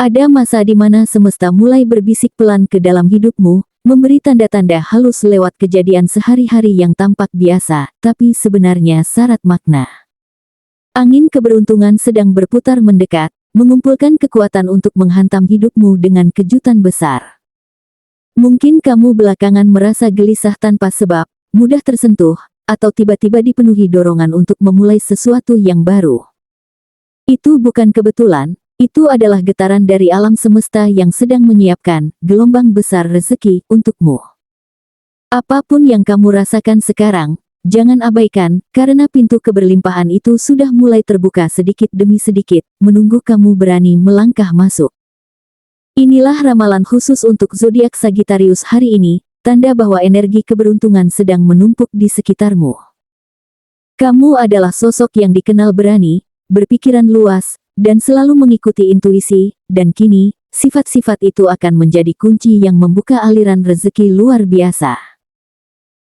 Ada masa di mana semesta mulai berbisik pelan ke dalam hidupmu, memberi tanda-tanda halus lewat kejadian sehari-hari yang tampak biasa, tapi sebenarnya syarat makna. Angin keberuntungan sedang berputar mendekat, mengumpulkan kekuatan untuk menghantam hidupmu dengan kejutan besar. Mungkin kamu belakangan merasa gelisah tanpa sebab, mudah tersentuh, atau tiba-tiba dipenuhi dorongan untuk memulai sesuatu yang baru. Itu bukan kebetulan, itu adalah getaran dari alam semesta yang sedang menyiapkan gelombang besar rezeki untukmu. Apapun yang kamu rasakan sekarang, jangan abaikan, karena pintu keberlimpahan itu sudah mulai terbuka sedikit demi sedikit, menunggu kamu berani melangkah masuk. Inilah ramalan khusus untuk zodiak Sagittarius hari ini, tanda bahwa energi keberuntungan sedang menumpuk di sekitarmu. Kamu adalah sosok yang dikenal berani, berpikiran luas, dan selalu mengikuti intuisi, dan kini, sifat-sifat itu akan menjadi kunci yang membuka aliran rezeki luar biasa.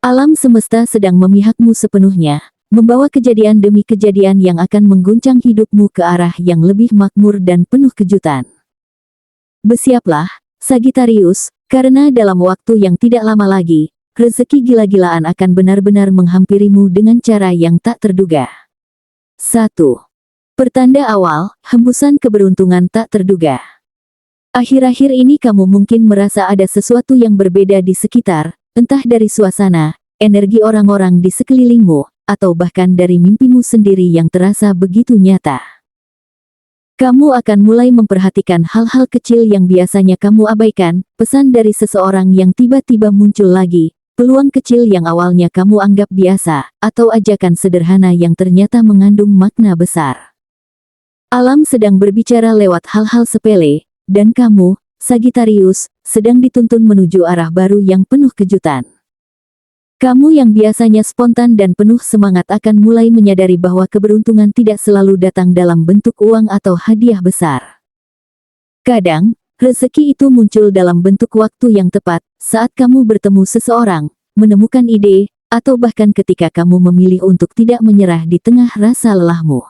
Alam semesta sedang memihakmu sepenuhnya, membawa kejadian demi kejadian yang akan mengguncang hidupmu ke arah yang lebih makmur dan penuh kejutan. Bersiaplah, Sagittarius, karena dalam waktu yang tidak lama lagi, rezeki gila-gilaan akan benar-benar menghampirimu dengan cara yang tak terduga. 1. Pertanda awal, hembusan keberuntungan tak terduga. Akhir-akhir ini kamu mungkin merasa ada sesuatu yang berbeda di sekitar, entah dari suasana, energi orang-orang di sekelilingmu, atau bahkan dari mimpimu sendiri yang terasa begitu nyata. Kamu akan mulai memperhatikan hal-hal kecil yang biasanya kamu abaikan, pesan dari seseorang yang tiba-tiba muncul lagi, peluang kecil yang awalnya kamu anggap biasa, atau ajakan sederhana yang ternyata mengandung makna besar. Alam sedang berbicara lewat hal-hal sepele, dan kamu, Sagittarius, sedang dituntun menuju arah baru yang penuh kejutan. Kamu yang biasanya spontan dan penuh semangat akan mulai menyadari bahwa keberuntungan tidak selalu datang dalam bentuk uang atau hadiah besar. Kadang, rezeki itu muncul dalam bentuk waktu yang tepat, saat kamu bertemu seseorang, menemukan ide, atau bahkan ketika kamu memilih untuk tidak menyerah di tengah rasa lelahmu.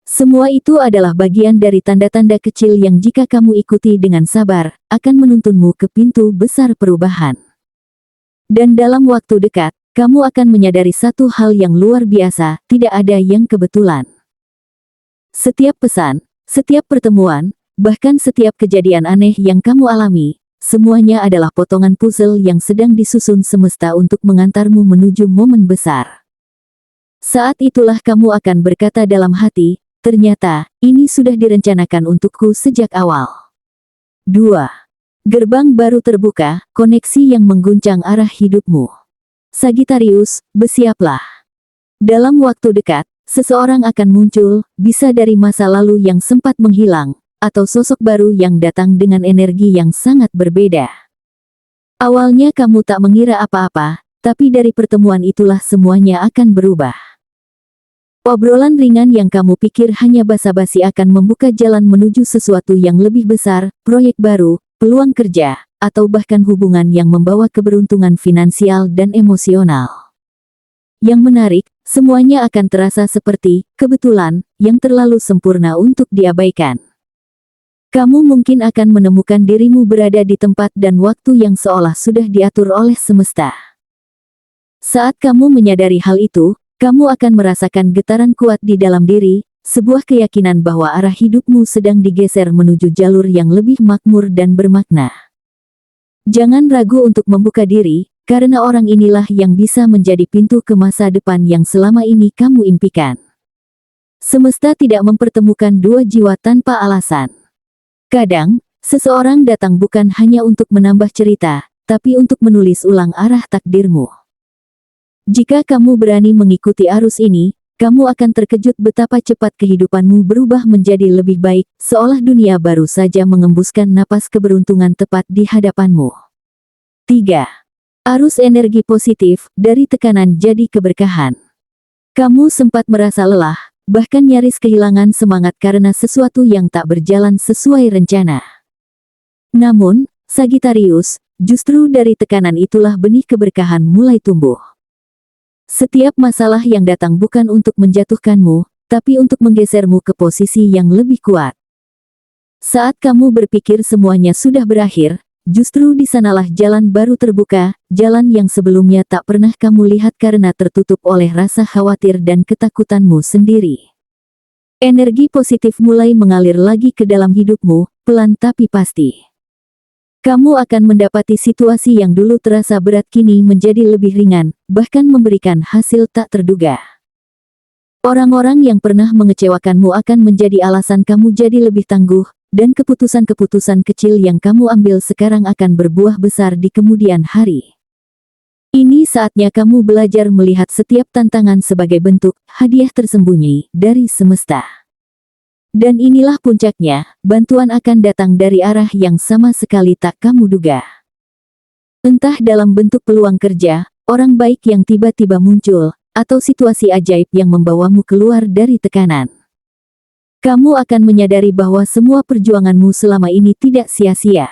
Semua itu adalah bagian dari tanda-tanda kecil yang jika kamu ikuti dengan sabar, akan menuntunmu ke pintu besar perubahan. Dan dalam waktu dekat, kamu akan menyadari satu hal yang luar biasa, tidak ada yang kebetulan. Setiap pesan, setiap pertemuan, bahkan setiap kejadian aneh yang kamu alami, semuanya adalah potongan puzzle yang sedang disusun semesta untuk mengantarmu menuju momen besar. Saat itulah kamu akan berkata dalam hati, ternyata, ini sudah direncanakan untukku sejak awal. 2. Gerbang baru terbuka, koneksi yang mengguncang arah hidupmu. Sagittarius, bersiaplah. Dalam waktu dekat, seseorang akan muncul, bisa dari masa lalu yang sempat menghilang, atau sosok baru yang datang dengan energi yang sangat berbeda. Awalnya kamu tak mengira apa-apa, tapi dari pertemuan itulah semuanya akan berubah. Obrolan ringan yang kamu pikir hanya basa-basi akan membuka jalan menuju sesuatu yang lebih besar, proyek baru, peluang kerja, atau bahkan hubungan yang membawa keberuntungan finansial dan emosional. Yang menarik, semuanya akan terasa seperti kebetulan yang terlalu sempurna untuk diabaikan. Kamu mungkin akan menemukan dirimu berada di tempat dan waktu yang seolah sudah diatur oleh semesta. Saat kamu menyadari hal itu, kamu akan merasakan getaran kuat di dalam diri, sebuah keyakinan bahwa arah hidupmu sedang digeser menuju jalur yang lebih makmur dan bermakna. Jangan ragu untuk membuka diri, karena orang inilah yang bisa menjadi pintu ke masa depan yang selama ini kamu impikan. Semesta tidak mempertemukan dua jiwa tanpa alasan. Kadang, seseorang datang bukan hanya untuk menambah cerita, tapi untuk menulis ulang arah takdirmu. Jika kamu berani mengikuti arus ini, kamu akan terkejut betapa cepat kehidupanmu berubah menjadi lebih baik, seolah dunia baru saja mengembuskan napas keberuntungan tepat di hadapanmu. 3. Arus energi positif, dari tekanan jadi keberkahan. Kamu sempat merasa lelah, bahkan nyaris kehilangan semangat karena sesuatu yang tak berjalan sesuai rencana. Namun, Sagittarius, justru dari tekanan itulah benih keberkahan mulai tumbuh. Setiap masalah yang datang bukan untuk menjatuhkanmu, tapi untuk menggesermu ke posisi yang lebih kuat. Saat kamu berpikir semuanya sudah berakhir, justru di sanalah jalan baru terbuka, jalan yang sebelumnya tak pernah kamu lihat karena tertutup oleh rasa khawatir dan ketakutanmu sendiri. Energi positif mulai mengalir lagi ke dalam hidupmu, pelan tapi pasti. Kamu akan mendapati situasi yang dulu terasa berat kini menjadi lebih ringan, bahkan memberikan hasil tak terduga. Orang-orang yang pernah mengecewakanmu akan menjadi alasan kamu jadi lebih tangguh, dan keputusan-keputusan kecil yang kamu ambil sekarang akan berbuah besar di kemudian hari. Ini saatnya kamu belajar melihat setiap tantangan sebagai bentuk hadiah tersembunyi dari semesta. Dan inilah puncaknya, bantuan akan datang dari arah yang sama sekali tak kamu duga. Entah dalam bentuk peluang kerja, orang baik yang tiba-tiba muncul, atau situasi ajaib yang membawamu keluar dari tekanan. Kamu akan menyadari bahwa semua perjuanganmu selama ini tidak sia-sia.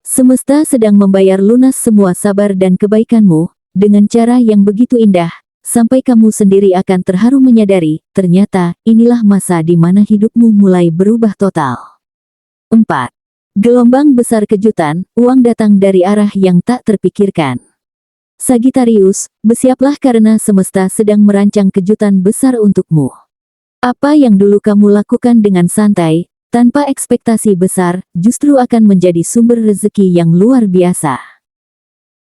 Semesta sedang membayar lunas semua sabar dan kebaikanmu, dengan cara yang begitu indah, sampai kamu sendiri akan terharu menyadari, ternyata, inilah masa di mana hidupmu mulai berubah total. 4. Gelombang besar kejutan, uang datang dari arah yang tak terpikirkan. Sagittarius, bersiaplah karena semesta sedang merancang kejutan besar untukmu. Apa yang dulu kamu lakukan dengan santai, tanpa ekspektasi besar, justru akan menjadi sumber rezeki yang luar biasa.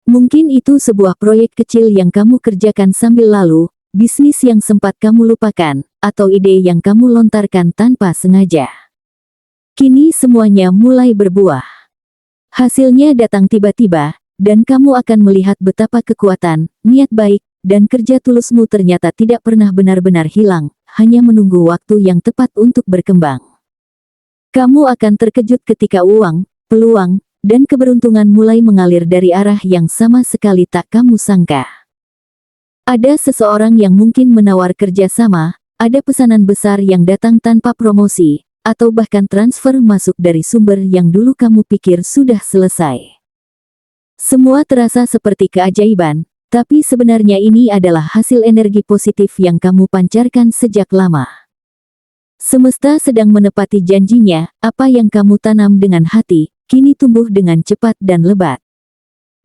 Mungkin itu sebuah proyek kecil yang kamu kerjakan sambil lalu, bisnis yang sempat kamu lupakan, atau ide yang kamu lontarkan tanpa sengaja. Kini semuanya mulai berbuah. Hasilnya datang tiba-tiba, dan kamu akan melihat betapa kekuatan, niat baik, dan kerja tulusmu ternyata tidak pernah benar-benar hilang, hanya menunggu waktu yang tepat untuk berkembang. Kamu akan terkejut ketika uang, peluang, dan keberuntungan mulai mengalir dari arah yang sama sekali tak kamu sangka. Ada seseorang yang mungkin menawar kerja sama, ada pesanan besar yang datang tanpa promosi, atau bahkan transfer masuk dari sumber yang dulu kamu pikir sudah selesai. Semua terasa seperti keajaiban, tapi sebenarnya ini adalah hasil energi positif yang kamu pancarkan sejak lama. Semesta sedang menepati janjinya, apa yang kamu tanam dengan hati, kini tumbuh dengan cepat dan lebat.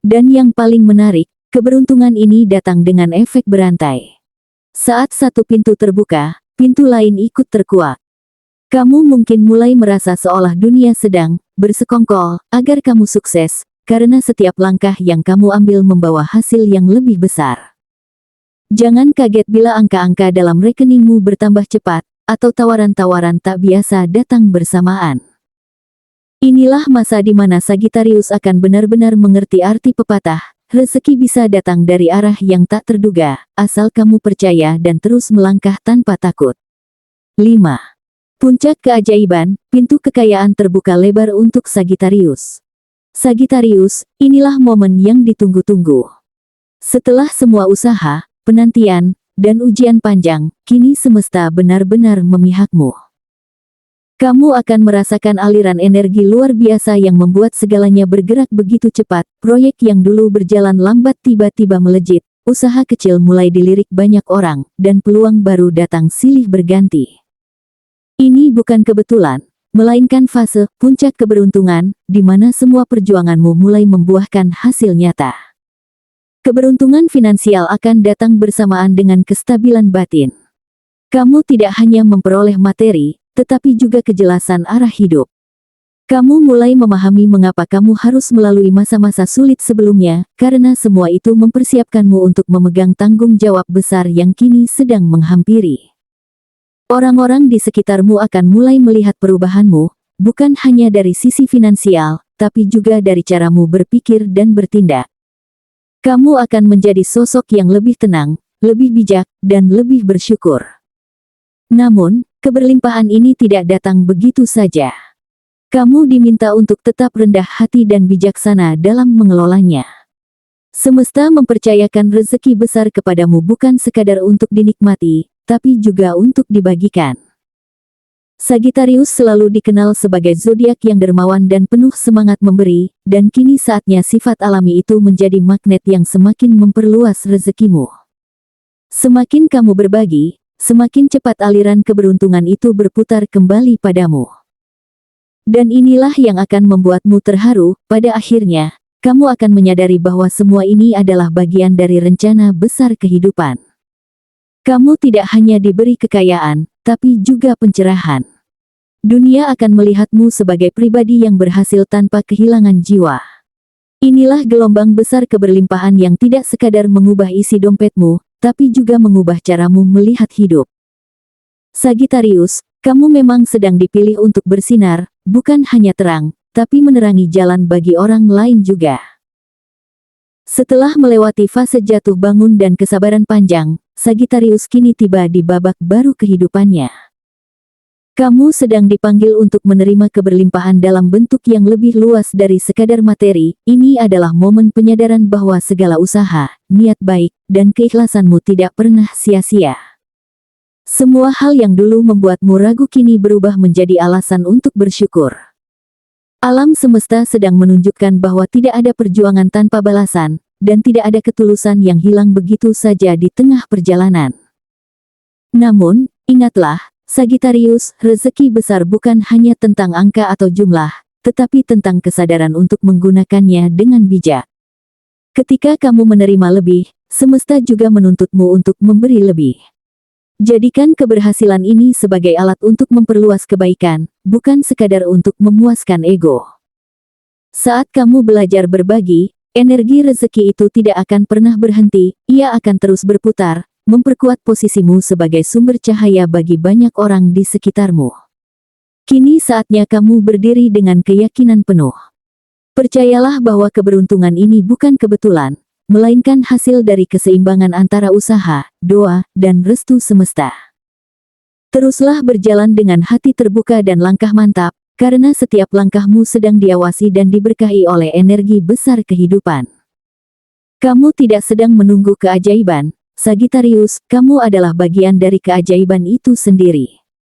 Dan yang paling menarik, keberuntungan ini datang dengan efek berantai. Saat satu pintu terbuka, pintu lain ikut terkuak. Kamu mungkin mulai merasa seolah dunia sedang bersekongkol agar kamu sukses, karena setiap langkah yang kamu ambil membawa hasil yang lebih besar. Jangan kaget bila angka-angka dalam rekeningmu bertambah cepat, atau tawaran-tawaran tak biasa datang bersamaan. Inilah masa di mana Sagittarius akan benar-benar mengerti arti pepatah, rezeki bisa datang dari arah yang tak terduga, asal kamu percaya dan terus melangkah tanpa takut. 5. Puncak keajaiban, pintu kekayaan terbuka lebar untuk Sagittarius. Sagittarius, inilah momen yang ditunggu-tunggu. Setelah semua usaha, penantian, dan ujian panjang, kini semesta benar-benar memihakmu. Kamu akan merasakan aliran energi luar biasa yang membuat segalanya bergerak begitu cepat, proyek yang dulu berjalan lambat tiba-tiba melejit, usaha kecil mulai dilirik banyak orang, dan peluang baru datang silih berganti. Ini bukan kebetulan, melainkan fase puncak keberuntungan, di mana semua perjuanganmu mulai membuahkan hasil nyata. Keberuntungan finansial akan datang bersamaan dengan kestabilan batin. Kamu tidak hanya memperoleh materi, tetapi juga kejelasan arah hidup. Kamu mulai memahami mengapa kamu harus melalui masa-masa sulit sebelumnya, karena semua itu mempersiapkanmu untuk memegang tanggung jawab besar yang kini sedang menghampiri. Orang-orang di sekitarmu akan mulai melihat perubahanmu, bukan hanya dari sisi finansial, tapi juga dari caramu berpikir dan bertindak. Kamu akan menjadi sosok yang lebih tenang, lebih bijak, dan lebih bersyukur. Namun, keberlimpahan ini tidak datang begitu saja. Kamu diminta untuk tetap rendah hati dan bijaksana dalam mengelolanya. Semesta mempercayakan rezeki besar kepadamu bukan sekadar untuk dinikmati, tapi juga untuk dibagikan. Sagittarius selalu dikenal sebagai zodiak yang dermawan dan penuh semangat memberi, dan kini saatnya sifat alami itu menjadi magnet yang semakin memperluas rezekimu. Semakin kamu berbagi, semakin cepat aliran keberuntungan itu berputar kembali padamu. Dan inilah yang akan membuatmu terharu. Pada akhirnya, kamu akan menyadari bahwa semua ini adalah bagian dari rencana besar kehidupan. Kamu tidak hanya diberi kekayaan, tapi juga pencerahan. Dunia akan melihatmu sebagai pribadi yang berhasil tanpa kehilangan jiwa. Inilah gelombang besar keberlimpahan yang tidak sekadar mengubah isi dompetmu, tapi juga mengubah caramu melihat hidup. Sagittarius, kamu memang sedang dipilih untuk bersinar, bukan hanya terang, tapi menerangi jalan bagi orang lain juga. Setelah melewati fase jatuh bangun dan kesabaran panjang, Sagittarius kini tiba di babak baru kehidupannya. Kamu sedang dipanggil untuk menerima keberlimpahan dalam bentuk yang lebih luas dari sekadar materi. Ini adalah momen penyadaran bahwa segala usaha, niat baik, dan keikhlasanmu tidak pernah sia-sia. Semua hal yang dulu membuatmu ragu kini berubah menjadi alasan untuk bersyukur. Alam semesta sedang menunjukkan bahwa tidak ada perjuangan tanpa balasan, dan tidak ada ketulusan yang hilang begitu saja di tengah perjalanan. Namun, ingatlah, Sagittarius, rezeki besar bukan hanya tentang angka atau jumlah, tetapi tentang kesadaran untuk menggunakannya dengan bijak. Ketika kamu menerima lebih, semesta juga menuntutmu untuk memberi lebih. Jadikan keberhasilan ini sebagai alat untuk memperluas kebaikan, bukan sekadar untuk memuaskan ego. Saat kamu belajar berbagi, energi rezeki itu tidak akan pernah berhenti, ia akan terus berputar, memperkuat posisimu sebagai sumber cahaya bagi banyak orang di sekitarmu. Kini saatnya kamu berdiri dengan keyakinan penuh. Percayalah bahwa keberuntungan ini bukan kebetulan, melainkan hasil dari keseimbangan antara usaha, doa, dan restu semesta. Teruslah berjalan dengan hati terbuka dan langkah mantap, karena setiap langkahmu sedang diawasi dan diberkahi oleh energi besar kehidupan. Kamu tidak sedang menunggu keajaiban, Sagittarius, kamu adalah bagian dari keajaiban itu sendiri.